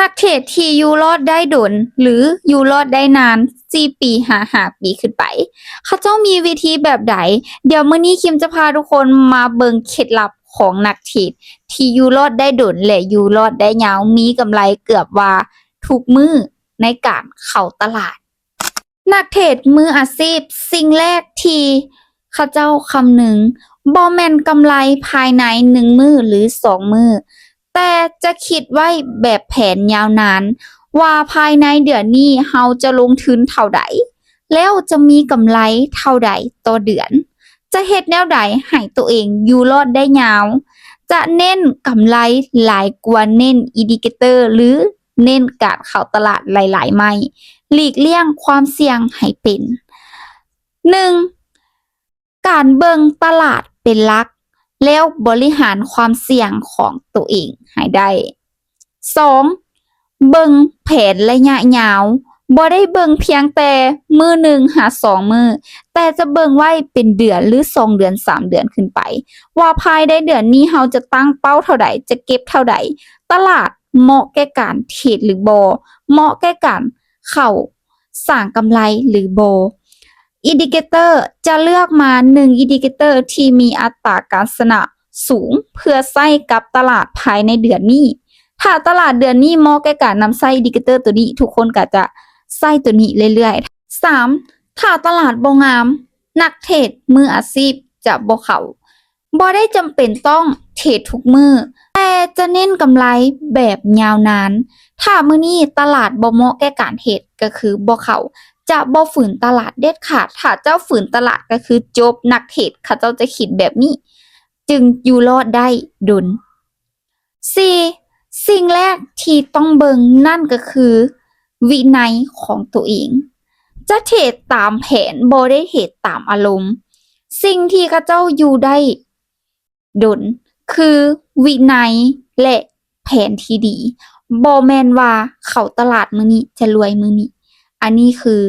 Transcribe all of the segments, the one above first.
นักเทรดที่อยู่รอดได้ดนหรืออยู่รอดได้นาน4ปี5ปีขึ้นไปเขาเจ้ามีวิธีแบบใดเดี๋ยวมื้อนี้คิมจะพาทุกคนมาเบิ่งเคล็ดลับของนักเทรดที่อยู่รอดได้ดนและอยู่รอดได้ยาวมีกำไรเกือบว่าทุกมื้อในการเข้าตลาดนักเทรดมืออาชีพสิ่งแรกที่เขาเจ้าคำนึงบ่แม่นกำไรภายใน1มื้อหรือ2มื้อแต่จะคิดไว้แบบแผนยาวนานว่าภายในเดือนนี้เราจะลงทุนเท่าใดแล้วจะมีกำไรเท่าใดต่อเดือนจะเฮ็ดแนวใดให้ตัวเองอยู่รอดได้ยาวจะเน้นกำไรหลายกว่าเน้นอินดิเคเตอร์หรือเน้นการเข้าตลาดหลายๆไม่หลีกเลี่ยงความเสี่ยงให้เป็น 1. การเบิ่งตลาดเป็นหลักแล้วบริหารความเสี่ยงของตัวเองให้ได้ 2. เบิ่งแผนระยะยาวบ่ได้เบิ่งเพียงแต่มื้อหนึ่งหา2มื้อแต่จะเบิ่งไว้เป็นเดือนหรือ2เดือน3เดือนขึ้นไปว่าภายในเดือนนี้เราจะตั้งเป้าเท่าใดจะเก็บเท่าใดตลาดเหมาะแก่การเทรดหรือบ่เหมาะแก่การเข้าสร้างกำไรหรือบ่อินดิเคเตอร์จะเลือกมา1อินดิเคเตอร์ที่มีอัตราการชนะสูงเพื่อใช้กับตลาดภายในเดือนนี้ถ้าตลาดเดือนนี้เหมาะแก่การนำใช้อินดิเคเตอร์ตัวนี้ทุกคนก็จะใช้ตัวนี้เรื่อยๆ 3. ถ้าตลาดบ่งามนักเทรดมืออาชีพจะบ่เข้าบ่ได้จำเป็นต้องเทรดทุกมื้อแต่จะเน้นกำไรแบบยาวนานถ้ามื้อนี้ตลาดบ่เหมาะแก่การเทรดก็คือบ่เข้าจะบ่ฝืนตลาดเด็ดขาดถ้าเจ้าฝืนตลาดก็คือจบนักเทรดเขาเจ้าจะคิดแบบนี้จึงอยู่รอดได้ดน 4. สิ่งแรกที่ต้องเบิ่งนั่นก็คือวินัยของตัวเองจะเทรดตามแผนบ่ได้เทรดตามอารมณ์สิ่งที่เขาเจ้าอยู่ได้ดนคือวินัยและแผนที่ดีบ่แม่นว่าเข้าตลาดมื้อนี้จะรวยมื้อนี้อันนี้คือ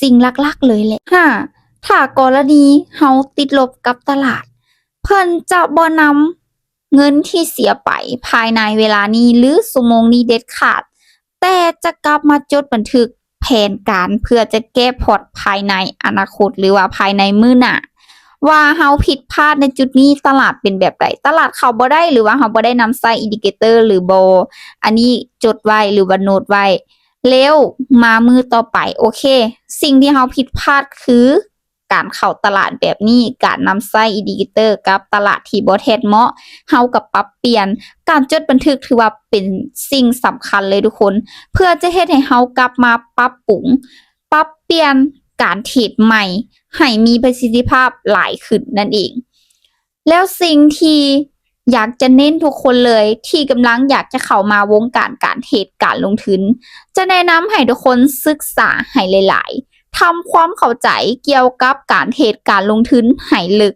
สิ่งหลักๆเลยแหละ 5. ถ้ากรณีเฮาติดลบกับตลาดเพิ่นจะบ่นำเงินที่เสียไปภายในเวลานี้หรือชั่วโมงนี้เด็ดขาดแต่จะกลับมาจดบันทึกแผนการเพื่อจะแก้พอร์ตภายในอนาคตหรือว่าภายในมื้อหน้าว่าเฮาผิดพลาดในจุดนี้ตลาดเป็นแบบใดตลาดเข้าบ่ได้หรือว่าเฮาบ่ได้นำใช้อินดิเคเตอร์หรือบ่อันนี้จดไว้หรือว่าโน้ตไว้แล้วมามื้อต่อไปโอเคสิ่งที่เฮาผิดพลาดคือการเข้าตลาดแบบนี้การนำใช้อินดิเคเตอร์กับตลาดที่บ่แท้เหมาะเฮาก็ปรับเปลี่ยนการจดบันทึกถือว่าเป็นสิ่งสำคัญเลยทุกคนเพื่อจะเฮ็ดให้เฮากลับมาปรับปรุงปรับเปลี่ยนการเทรดใหม่ให้มีประสิทธิภาพหลายขึ้นนั่นเองแล้วสิ่งที่อยากจะเน้นทุกคนเลยที่กำลังอยากจะเข้ามาวงการเทรดการลงทุนจะแนะนำให้ทุกคนศึกษาให้หลายๆทำความเข้าใจเกี่ยวกับการเทรดการลงทุนให้ลึก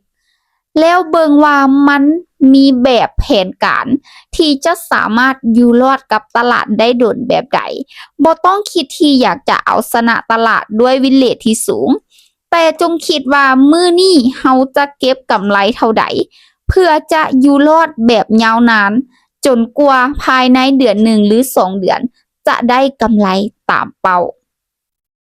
แล้วเบิ่งว่ามันมีแบบแผนการที่จะสามารถอยู่รอดกับตลาดได้โดนแบบใดบ่ต้องคิดที่อยากจะเอาชนะตลาดด้วยวินเลทที่สูงแต่จงคิดว่ามื้อนี้เฮาจะเก็บกำไรเท่าใดเพื่อจะอยู่รอดแบบยาวนานจนกว่าภายในเดือน1หรือ2เดือนจะได้กำไรตามเป้า